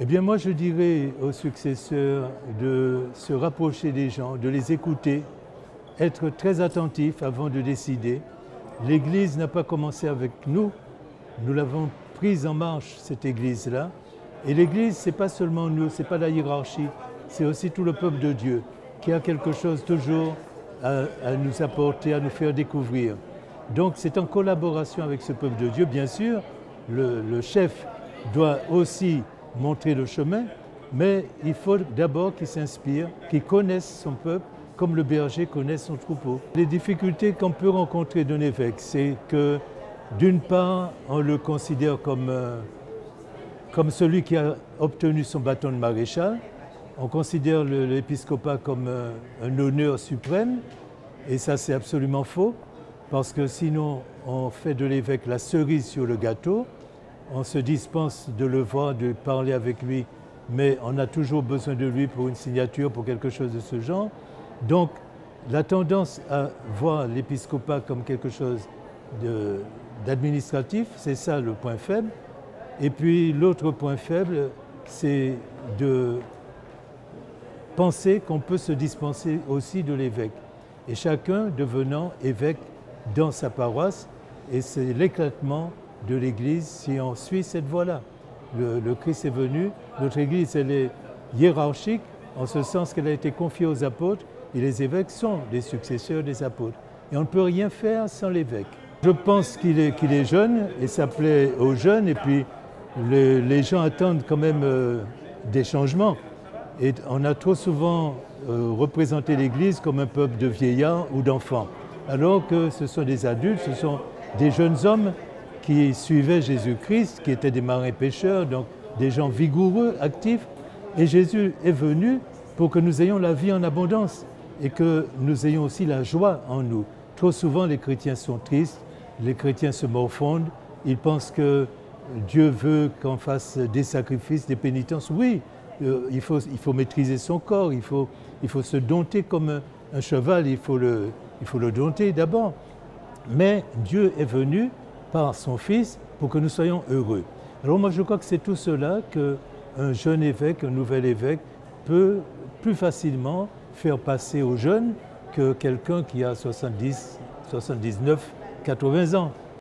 Eh bien, moi, je dirais aux successeurs de se rapprocher des gens, de les écouter, être très attentif avant de décider. L'Église n'a pas commencé avec nous, nous l'avons prise en marche, cette Église-là. Et l'Église, ce n'est pas seulement nous, ce n'est pas la hiérarchie, c'est aussi tout le peuple de Dieu qui a quelque chose toujours à nous apporter, à nous faire découvrir. Donc c'est en collaboration avec ce peuple de Dieu, bien sûr, le chef doit aussi montrer le chemin, mais il faut d'abord qu'il s'inspire, qu'il connaisse son peuple, comme le berger connaît son troupeau. Les difficultés qu'on peut rencontrer d'un évêque, c'est que d'une part, on le considère comme celui qui a obtenu son bâton de maréchal, on considère l'épiscopat comme un honneur suprême, et ça c'est absolument faux, parce que sinon on fait de l'évêque la cerise sur le gâteau, on se dispense de le voir, de parler avec lui, mais on a toujours besoin de lui pour une signature, pour quelque chose de ce genre. Donc la tendance à voir l'épiscopat comme quelque chose d'administratif, c'est ça le point faible. Et puis l'autre point faible, c'est de penser qu'on peut se dispenser aussi de l'évêque. Et chacun devenant évêque dans sa paroisse, et c'est l'éclatement de l'Église si on suit cette voie-là. Le Christ est venu, notre Église elle est hiérarchique, en ce sens qu'elle a été confiée aux apôtres, et les évêques sont des successeurs des apôtres. Et on ne peut rien faire sans l'évêque. Je pense qu'il est jeune, et ça plaît aux jeunes, et puis les gens attendent quand même des changements. Et on a trop souvent représenté l'Église comme un peuple de vieillards ou d'enfants, alors que ce sont des adultes, ce sont des jeunes hommes qui suivaient Jésus-Christ, qui étaient des marins pêcheurs, donc des gens vigoureux, actifs. Et Jésus est venu pour que nous ayons la vie en abondance et que nous ayons aussi la joie en nous. Trop souvent, les chrétiens sont tristes, les chrétiens se morfondent, ils pensent que Dieu veut qu'on fasse des sacrifices, des pénitences. Oui, il faut maîtriser son corps, il faut se dompter comme un cheval, il faut le dompter d'abord. Mais Dieu est venu par son Fils pour que nous soyons heureux. Alors moi je crois que c'est tout cela qu'un jeune évêque, un nouvel évêque peut plus facilement faire passer aux jeunes que quelqu'un qui a 70, 79, 80 ans.